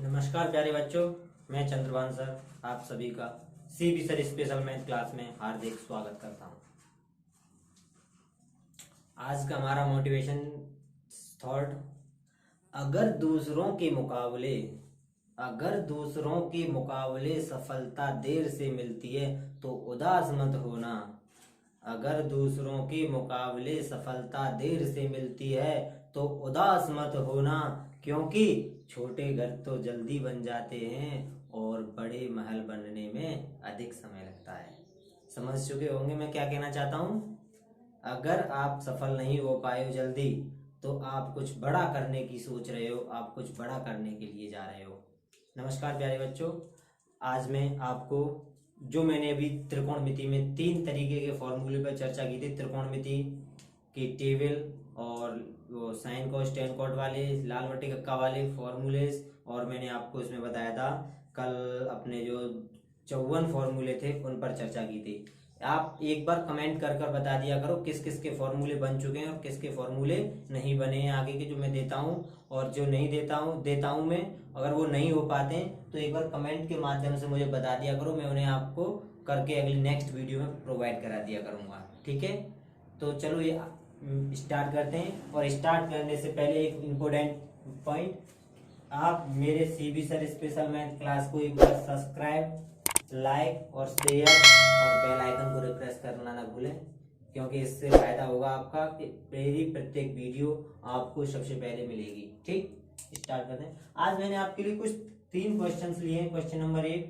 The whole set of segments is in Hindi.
नमस्कार प्यारे बच्चों, मैं चंद्रभान सर आप सभी का CB sir special math class में हार्दिक स्वागत करता हूं। आज का हमारा मोटिवेशन थॉट, अगर दूसरों के मुकाबले सफलता देर से मिलती है तो उदास मत होना। अगर दूसरों के मुकाबले सफलता देर से मिलती है तो उदास मत होना, क्योंकि छोटे घर तो जल्दी बन जाते हैं और बड़े महल बनने में अधिक समय लगता है। समझ चुके होंगे मैं क्या कहना चाहता हूँ। अगर आप सफल नहीं हो पाए हो जल्दी, तो आप कुछ बड़ा करने की सोच रहे हो, आप कुछ बड़ा करने के लिए जा रहे हो। नमस्कार प्यारे बच्चों, आज मैं आपको जो मैंने अभी त्रिकोणमिति में 3 तरीके के फॉर्मूले पर चर्चा की थी, त्रिकोणमिति की टेबल और वो साइन कॉस टेन कॉट वाले लाल बटे कक्का वाले फॉर्मूलेस, और मैंने आपको इसमें बताया था कल अपने जो 54 फॉर्मूले थे उन पर चर्चा की थी। आप एक बार कमेंट कर कर बता दिया करो किस किस के फॉर्मूले बन चुके हैं और किस के फॉर्मूले नहीं बने हैं आगे के जो मैं देता हूँ, और जो नहीं देता हूँ मैं, अगर वो नहीं हो पाते हैं तो एक बार कमेंट के माध्यम से मुझे बता दिया करो, मैं उन्हें आपको करके अगली नेक्स्ट वीडियो में प्रोवाइड करा दिया करूँगा। ठीक है, तो चलो ये स्टार्ट करते हैं। और स्टार्ट करने से पहले एक इम्पोर्टेंट पॉइंट, आप मेरे CB sir special math class को एक बार सब्सक्राइब, लाइक और शेयर और बेल आइकन को रिप्रेस करना ना भूलें, क्योंकि इससे फायदा होगा आपका कि मेरी प्रत्येक वीडियो आपको सबसे पहले मिलेगी। ठीक, स्टार्ट करते हैं। आज मैंने आपके लिए कुछ 3 क्वेश्चंस लिए हैं। क्वेश्चन नंबर 1,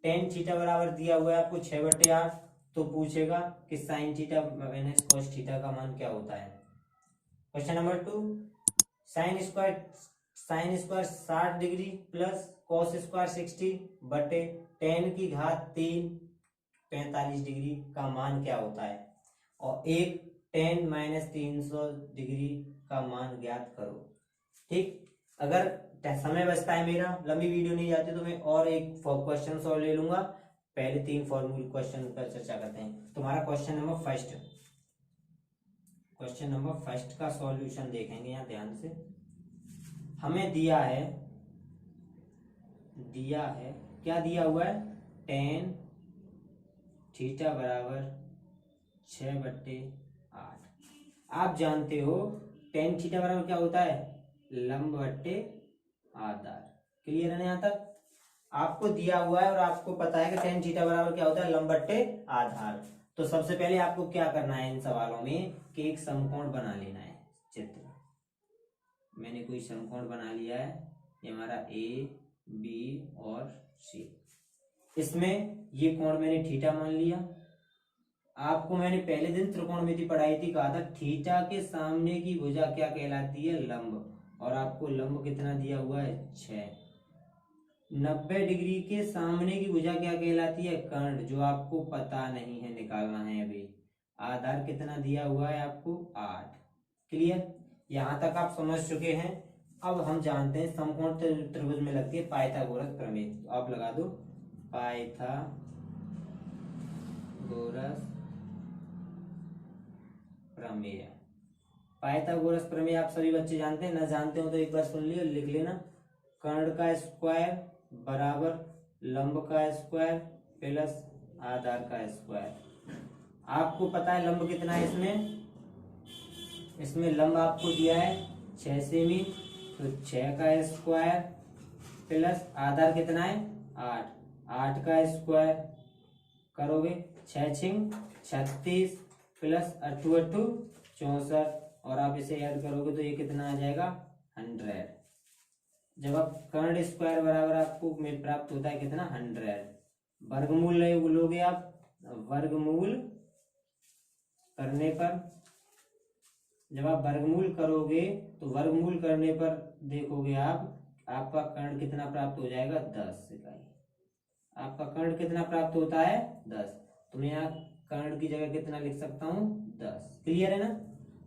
टेन थीटा बराबर दिया हुआ है आपको 6/8, तो पूछेगा कि sine theta minus cos theta का मान क्या होता है। Question number 2, sine square 60 degree plus cos square 60 बटे टेन की घात 3 45 डिग्री का मान क्या होता है। और एक टेन माइनस 300 डिग्री का मान ज्ञात करो। ठीक, अगर समय बचता है मेरा, लंबी वीडियो नहीं जाती, तो मैं और एक क्वेश्चन सॉल्व ले लूंगा। पहले 3 फॉर्मूले क्वेश्चन पर चर्चा करते हैं। तुम्हारा क्वेश्चन नंबर फर्स्ट का सॉल्यूशन देखेंगे। यहाँ ध्यान से, हमें दिया है क्या दिया हुआ है, टेन थीटा बराबर 6/8। आप जानते हो टेन थीटा बराबर क्या होता है, लंब बट्टे आधार। क्लियर है ना? यहाँ तक आपको दिया हुआ है और आपको पता है कि टेन थीटा बराबर क्या होता है, लंब बट्टे आधार। तो सबसे पहले आपको क्या करना है इन सवालों में कि एक समकोण बना लेना है। चित्र मैंने कोई समकोण बना लिया है, ये हमारा ए बी और सी। इसमें ये कोण मैंने थीटा मान लिया। आपको मैंने पहले दिन त्रिकोणमिति पढ़ाई थी, कहा था थीटा के सामने की भुजा क्या कहलाती है, लंब। और आपको लंब कितना दिया हुआ है, 6। 90 डिग्री के सामने की भुजा क्या कहलाती है, कर्ण, जो आपको पता नहीं है, निकालना है अभी। आधार कितना दिया हुआ है आपको, 8। क्लियर, यहां तक आप समझ चुके हैं। अब हम जानते हैं समकोण त्रिभुज में लगती है पाइथागोरस प्रमेय। तो आप लगा दो पाइथागोरस प्रमेय। पाइथागोरस प्रमेय आप सभी बच्चे जानते हैं, ना जानते हो तो एक बार सुन लियो, लिख लेना। कर्ण का स्क्वायर बराबर लंब का स्क्वायर प्लस आधार का स्क्वायर। आपको पता है लंब कितना है इसमें लंब आपको दिया है 6 सेमी, तो 6 का स्क्वायर प्लस आधार कितना है 8 का स्क्वायर करोगे 6 6 36 प्लस 8 8 64, और आप इसे ऐड करोगे तो ये कितना आ जाएगा 100। जब आप कर्ण स्क्वायर बराबर आपको प्राप्त होता है कितना 100। वर्गमूल लोगे आप, वर्गमूल करने पर, जब आप वर्गमूल करोगे तो वर्गमूल करने पर देखोगे आपका कर्ण कितना प्राप्त हो जाएगा 10 इकाई। आपका कर्ण कितना प्राप्त होता है 10, तो मैं यहाँ कर्ण की जगह कितना लिख सकता हूँ 10। क्लियर है ना?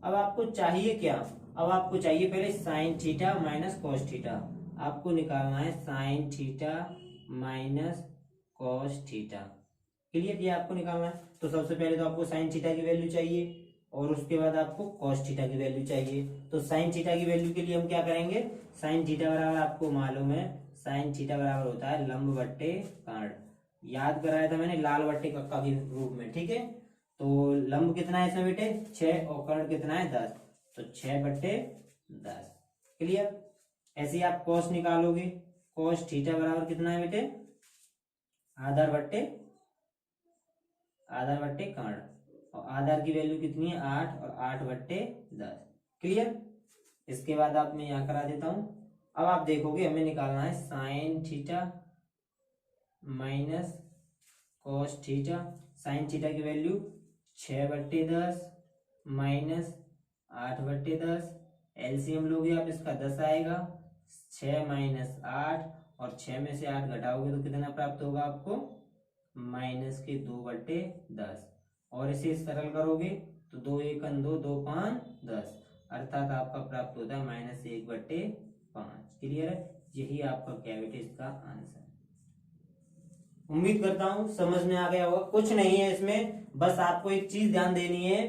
अब आपको चाहिए क्या, अब आपको चाहिए पहले sine theta minus cos theta. आपको निकालना है sine theta minus cos theta. Clear, ये आपको निकालना है। तो सबसे पहले तो आपको साइन थीटा की वैल्यू चाहिए और उसके बाद आपको कॉस थीटा की वैल्यू चाहिए। तो साइन थीटा की वैल्यू के लिए हम क्या करेंगे, साइन थीटा बराबर आपको मालूम है साइन थीटा बराबर होता है लंब बट्टे कर्ण। याद कराया था मैंने लाल बट्टे कक्का के रूप में, ठीक है। तो लंब कितना है इसमें बेटे 6 और कर्ण कितना है 10, तो 6/10। क्लियर। ऐसे ही आप कॉस निकालोगे, कॉस थीटा बराबर कितना है बेटे आधार बट्टे कर्ण, और आधार की वैल्यू कितनी है 8 और 8/10। क्लियर। इसके बाद आप मैं यहाँ करा देता हूं। अब आप देखोगे हमें निकालना है sine theta minus cos theta. Sine theta की वैल्यू 6/10 माइनस 8/10। एलसीएम लोगे आप इसका 10 आएगा, 6 माइनस 8 और 6 में से 8 घटाओगे तो कितना प्राप्त होगा आपको -2/10। और इसे सरल करोगे तो 2 1 2 2 5 10, अर्थात आपका प्राप्त होता है -1/5। क्लियर है। यही आपका कैविटी इसका आंसर। उम्मीद करता हूं समझ में आ गया होगा। कुछ नहीं है इसमें, बस आपको एक चीज ध्यान देनी है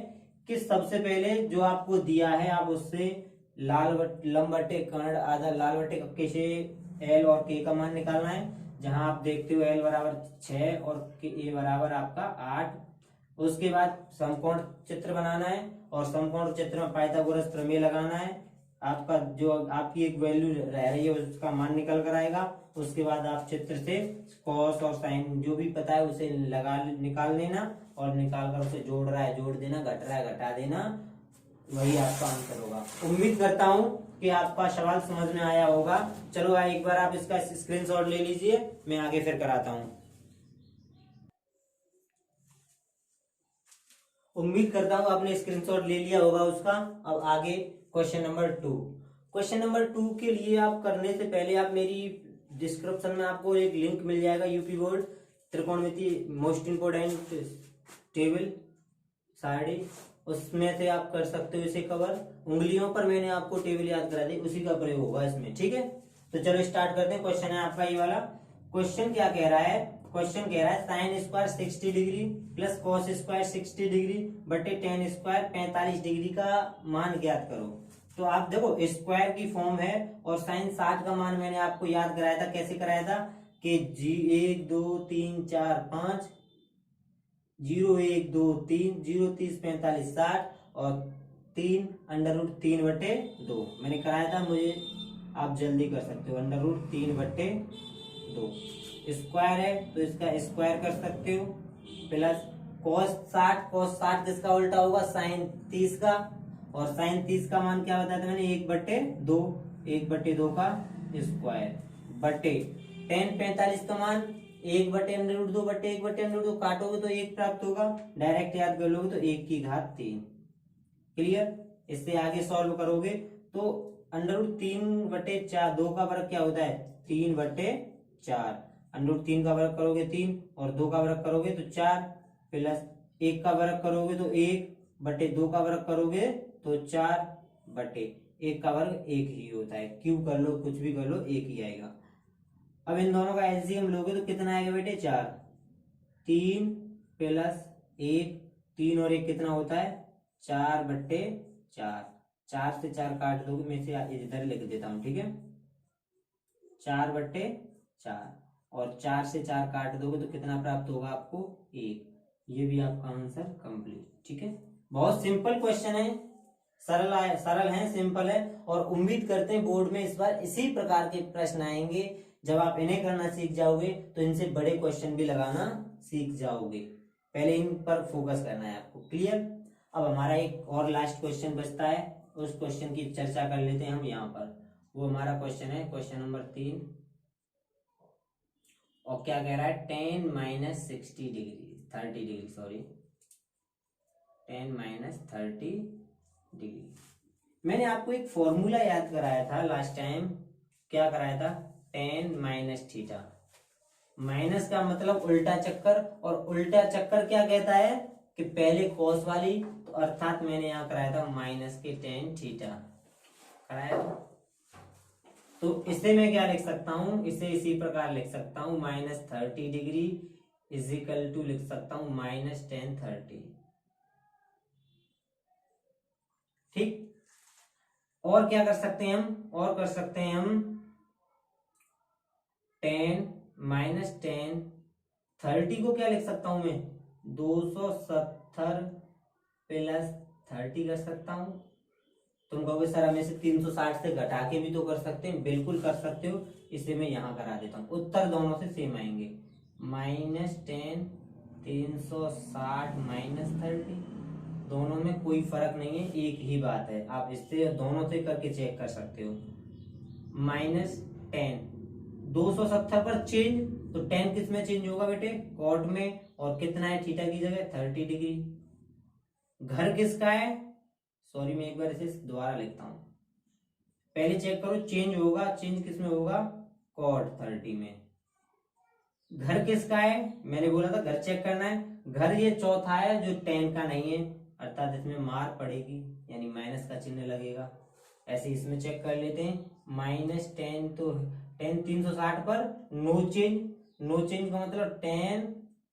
कि सबसे पहले जो आपको दिया है आप उससे लंब बट्टे कर्ण आधा लाल बट्टे कक्के से एल और के का मान निकालना है। जहां आप देखते हो एल बराबर 6 और ए बराबर आपका 8। उसके बाद समकोण चित्र बनाना है और समकोण चित्र में पाइथागोरस प्रमेय लगाना है। आपका जो आपकी एक वैल्यू रह रही है उसका मान निकल कर आएगा। उसके बाद आप चित्र से कॉस और साइन जो भी पता है उसे निकाल लेना और निकाल कर उसे जोड़ रहा है जोड़ देना, घट रहा है घटा देना, वही आपका आंसर होगा। उम्मीद करता हूं कि आपका सवाल समझ में आया होगा। चलो एक बार आप इसका स्क्रीनशॉट ले लीजिए, मैं आगे फिर कराता हूं। उम्मीद करता हूं आपने स्क्रीनशॉट ले लिया होगा उसका। अब आगे क्वेश्चन नंबर 2। क्वेश्चन नंबर 2 के लिए आप करने से पहले आप मेरी डिस्क्रिप्शन में आपको एक लिंक मिल जाएगा, यूपी बोर्ड त्रिकोणमिति मोस्ट इंपोर्टेंट टेबल सारणी, उसमें से आप कर सकते हो इसे कवर। उंगलियों पर मैंने आपको टेबल याद करा दी, उसी का प्रयोग होगा इसमें, ठीक है। तो चलो स्टार्ट करते हैं। क्वेश्चन है आपका ये वाला। क्वेश्चन क्या कह रहा है, क्वेश्चन कह रहा है sine square 60 degree plus cos square 60 degree बटे टेन स्क्वायर 45 डिग्री का मान ज्ञात करो। तो आप देखो स्क्वायर की फॉर्म है और साइन 60 का मान मैंने आपको याद कराया था। कैसे कराया था कि 1 2 3 4 5 0 1 2 3 0 30 45 60 और 3√3/2 मैंने कराया था। मुझे आप जल्दी कर सकते हो, √3/2 स्क्वायर है तो इसका स्क्वायर कर सकते हो, प्लस cos 60 किसका उल्टा होगा साइन 30 का, और साइन 30 का मान क्या बताया था मैंने 1/2 का स्क्वायर बटे टेन 45 का मान 1/√2 काटोगे तो 1 प्राप्त होगा, डायरेक्ट याद कर लोगे तो 1⁻3। क्लियर। इससे आगे सॉल्व करोगे तो √3/4 2 का वर्ग क्या होता है 3/4, √3 का वर्ग करोगे 3 और 2 का वर्ग करोगे तो 4, प्लस 1 का वर्ग करोगे तो 1/2 का वर्ग करोगे तो 4/1 का वर्ग 1 ही होता है। क्यों कर लो कुछ भी कर लो 1 ही आएगा। अब इन दोनों का एलसीएम लोगे तो कितना आएगा बेटे 4, 3 प्लस 1, 3 और 1 कितना होता है 4/4, 4 से 4 काट दोगे, मैं से इधर लिख देता हूं, ठीक है 4/4 और 4 से 4 काट दोगे तो कितना प्राप्त होगा आपको 1। ये भी आपका आंसर कंप्लीट, ठीक है। बहुत सिंपल क्वेश्चन है, सरल है, सिंपल है, और उम्मीद करते हैं बोर्ड में इस बार इसी प्रकार के प्रश्न आएंगे। जब आप इन्हें करना सीख जाओगे तो इनसे बड़े क्वेश्चन भी लगाना सीख जाओगे। पहले इन पर फोकस करना है आपको। क्लियर। अब हमारा एक और लास्ट क्वेश्चन बचता है, उस क्वेश्चन की चर्चा कर लेते हैं हम यहाँ पर। वो हमारा क्वेश्चन है क्वेश्चन नंबर 3, और क्या कह रहा है 10 - 60 डिग्री 30 डिग्री सॉरी 10 - 30 डिग्री। मैंने आपको एक फॉर्मूला याद कराया था लास्ट टाइम। क्या कराया था 10 - थीटा। माइनस का मतलब उल्टा चक्कर, और उल्टा चक्कर क्या कहता है कि पहले कॉस वाली, तो अर्थात मैंने यहाँ कराया था -tan थीटा कराया था। तो इसे मैं क्या लिख सकता हूं, इसे इसी प्रकार लिख सकता हूं -30 डिग्री इजिकल टू लिख सकता हूं -tan 30। ठीक। और क्या कर सकते हैं हम, और कर सकते हैं हम 10 माइनस 10, 30 को क्या लिख सकता हूं मैं, 270 प्लस 30 कर सकता हूं। तुम कहोगे सर हमें से 360 से घटा के भी तो कर सकते हैं, बिल्कुल कर सकते हो। इसे मैं यहाँ करा देता हूँ, उत्तर दोनों से सेम आएंगे। -10, 360 माइनस 30, दोनों में कोई फर्क नहीं है, एक ही बात है। आप इससे दोनों से करके चेक कर सकते हो। -10, 270 पर चेंज, तो 10 किस में चेंज होगा बेटे, कॉट में, और कितना है थीटा की जगह, 30 डिग्री। घर किसका है, सॉरी मैं एक बार इसे दोबारा लिखता हूं, पहले चेक करो चेंज होगा, चेंज किस में होगा, कॉट 30 में। घर किसका है, मैंने बोला था घर चेक करना है, घर ये चौथा है जो 10 का नहीं है, अर्थात इसमें मार पड़ेगी, यानी माइनस का चिन्ह लगेगा। ऐसे इसमें चेक कर लेते हैं, -10, तो 10 360 पर नो चेंज, नो चेंज का मतलब 10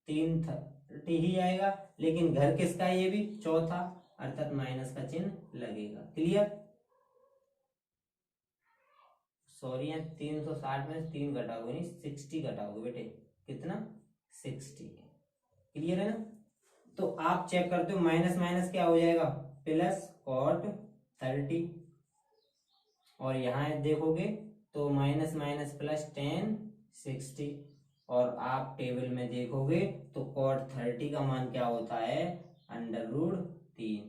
330 ही आएगा, लेकिन घर किसका है, ये भी चौथा, अर्थात माइनस का चिन्ह लगेगा। क्लियर, सॉरी यहाँ 360 में 3 घटाओगे नहीं 60 घटाओगे बेटे, कितना 60। क्लियर है ना। तो आप चेक करते हो माइनस माइनस क्या हो जाएगा, प्लस कॉट 30, और यहाँ देखोगे तो माइनस माइनस प्लस 10 60, और आप टेबल में देखोगे तो कॉट 30 का मान क्या होता है, √3,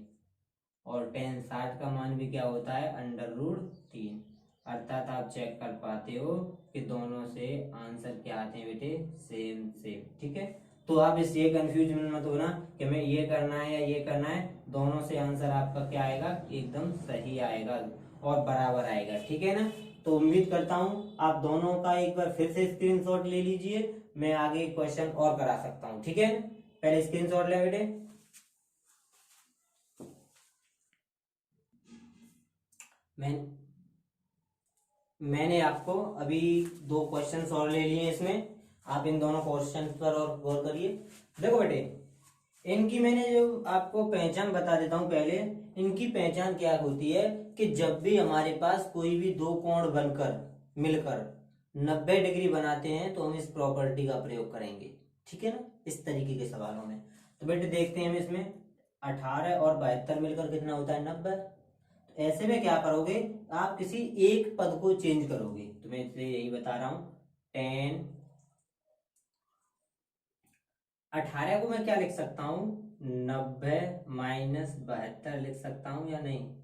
और 10 60 का मान भी क्या होता है, √3। अर्थात आप चेक कर पाते हो कि दोनों से आंसर क्या आते हैं बेटे, सेम सेम। ठीक है, तो आप इस ये कंफ्यूजन मत होना कि मैं ये करना है या ये करना है, दोनों से आंसर आपका क्या आएगा, एकदम सही आएगा और बराबर आएगा। ठीक है ना। तो उम्मीद करता हूं आप दोनों का एक बार फिर से स्क्रीनशॉट ले लीजिए, मैं आगे क्वेश्चन और करा सकता हूं। ठीक है, पहले स्क्रीनशॉट ले बेटे। मैंने आपको अभी 2 क्वेश्चन और ले लिए इसमें, आप इन दोनों क्वेश्चन पर और गौर करिए। देखो बेटे, इनकी मैंने जो आपको पहचान बता देता हूं पहले। इनकी पहचान क्या होती है कि जब भी हमारे पास कोई भी 2 कोण बनकर मिलकर 90 डिग्री बनाते हैं तो हम इस प्रॉपर्टी का प्रयोग करेंगे। ठीक है ना, इस तरीके के सवालों में। तो बेटे देखते हैं हम इसमें, 18 और 72 मिलकर कितना होता है, 90। ऐसे में क्या करोगे, आप किसी एक पद को चेंज करोगे, तो मैं इसलिए यही बता रहा हूं। 10, 18 को मैं क्या लिख सकता हूं, 90 माइनस 72 लिख सकता हूं या नहीं।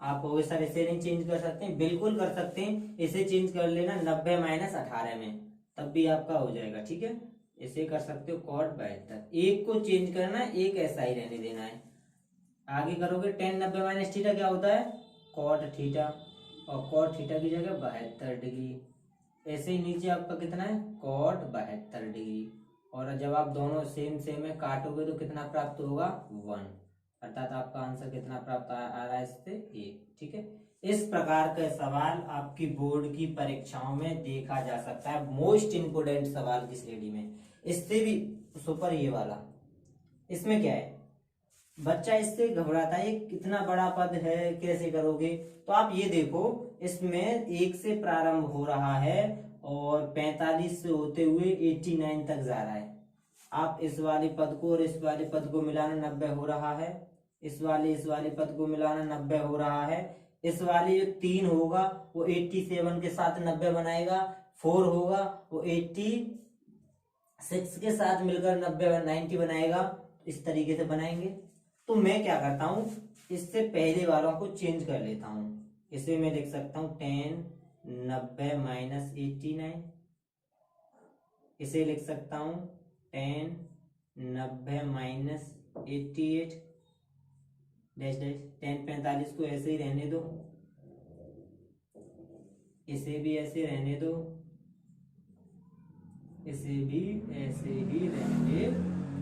आप वो सर इसे नहीं चेंज कर सकते हैं, बिल्कुल कर सकते हैं, इसे चेंज कर लेना 90 माइनस 18 में, तब भी आपका हो जाएगा। ठीक है, इसे कर सकते हो कॉट 72, एक को चेंज करना है, एक ऐसा ही रहने देना है। आगे करोगे 10 90 माइनस थीटा क्या होता है, कॉट थीटा, और कॉट थीटा की जगह 72 डिग्री। ऐसे ही नीचे आपका कितना है, कॉट 72 डिग्री, और जब आप दोनों सेम सेम में काटोगे तो कितना प्राप्त होगा, 1, अर्थात आपका आंसर कितना प्राप्त आ रहा है, इससे 1। ठीक है, इस प्रकार का सवाल आपकी बोर्ड की परीक्षाओं में देखा जा सकता है, मोस्ट इंपोर्टेंट सवाल की श्रेणी में। इससे भी सुपर ये वाला, इसमें क्या है, बच्चा इससे घबराता है, कितना बड़ा पद है कैसे करोगे। तो आप ये देखो, इसमें 1 से प्रारंभ हो रहा है और 45 से होते हुए 89 तक जा रहा है। आप इस वाले पद को और इस वाले पद को मिलाना 90 हो रहा है, इस वाले पद को मिलाना 90 हो रहा है, इस वाले जो 3 होगा वो 87 के साथ 90 बनाएगा, 4 होगा वो 86 के साथ मिलकर 90 बनाएगा। इस तरीके से बनाएंगे। तो मैं क्या करता हूं, इससे पहले वालों को चेंज कर लेता हूं। इसे मैं लिख सकता हूं 10 90 माइनस 89, इसे लिख सकता हूं 10 90 माइनस 88 डैश डैश। 10 45 को ऐसे ही रहने दो, इसे भी ऐसे रहने दो, इसे भी ऐसे ही रहने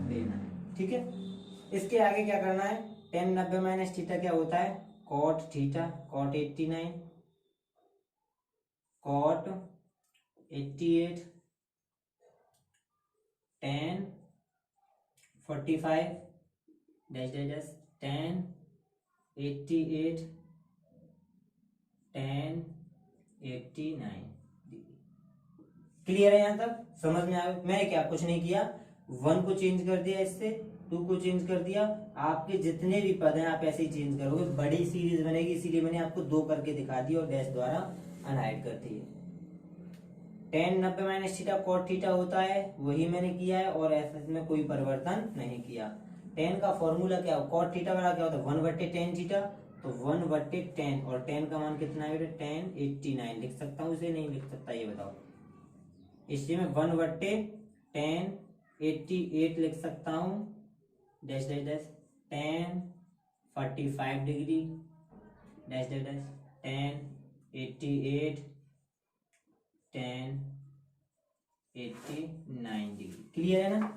देना है। ठीक है, इसके आगे क्या करना है, 10 90 माइनस थीटा क्या होता है, cot theta, cot 89, cot 88, 10 45 dash dash dash, 10 88 10 89। Clear है? यहाँ तक समझ में आया? मैंने क्या कुछ नहीं किया, 1 को चेंज कर दिया, इससे 2 को चेंज कर दिया। आपके जितने भी पद हैं आप ऐसे ही चेंज करोगे, बड़ी सीरीज बनेगी, इसीलिए मैंने आपको 2 करके दिखा दिया और डैश द्वारा अनहाइड कर दिए। tan 90 minus theta cot theta होता है, वही मैंने किया है और ऐसे में कोई परिवर्तन नहीं किया। tan का फॉर्मूला क्या हो, cot थीटा वाला क्या होता है 1/tan थीटा, तो 1/tan, और tan का मान कितना है बेटा, tan 89 लिख सकता हूँ, इसे नहीं लिख सकता, ये बताओ। इसलिए मैं 1/tan 88 लिख सकता हूँ, dash dash dash tan 45 degree, dash dash dash tan 88 tan 89 degree. Clear है ना?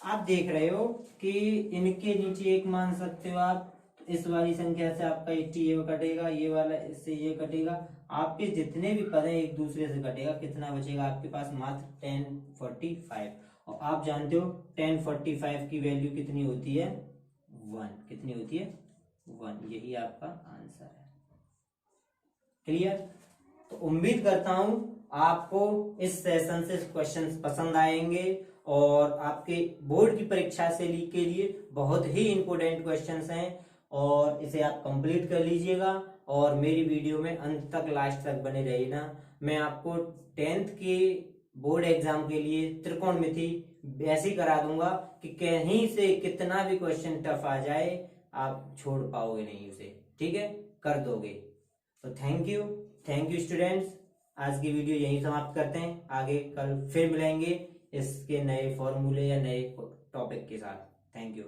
आप देख रहे हो कि इनके नीचे एक मान सकते हो आप, इस वाली संख्या से आपका 80 ये कटेगा, ये वाला इससे ये कटेगा, आपके जितने भी पद हैं एक दूसरे से कटेगा, कितना बचेगा आपके पास, मात्र tan 45। और आप जानते हो tan 45 की वैल्यू कितनी होती है, 1। कितनी होती है, 1। यही आपका आंसर है। क्लियर? तो उम्मीद करता हूं आपको इस सेशन से क्वेश्चंस पसंद आएंगे और आपके बोर्ड की परीक्षा से के लिए बहुत ही इंपॉर्टेंट क्वेश्चंस हैं, और इसे आप कंप्लीट कर लीजिएगा और मेरी वीडियो में अंत तक, लास्ट तक बने रहिएगा। मैं आपको 10th के बोर्ड एग्जाम के लिए त्रिकोणमिति ऐसी करा दूंगा कि कहीं से कितना भी क्वेश्चन टफ आ जाए आप छोड़ पाओगे नहीं उसे, ठीक है, कर दोगे। तो थैंक यू स्टूडेंट्स। आज की वीडियो यहीं समाप्त करते हैं, आगे कल फिर मिलेंगे इसके नए फॉर्मूले या नए टॉपिक के साथ। Thank you.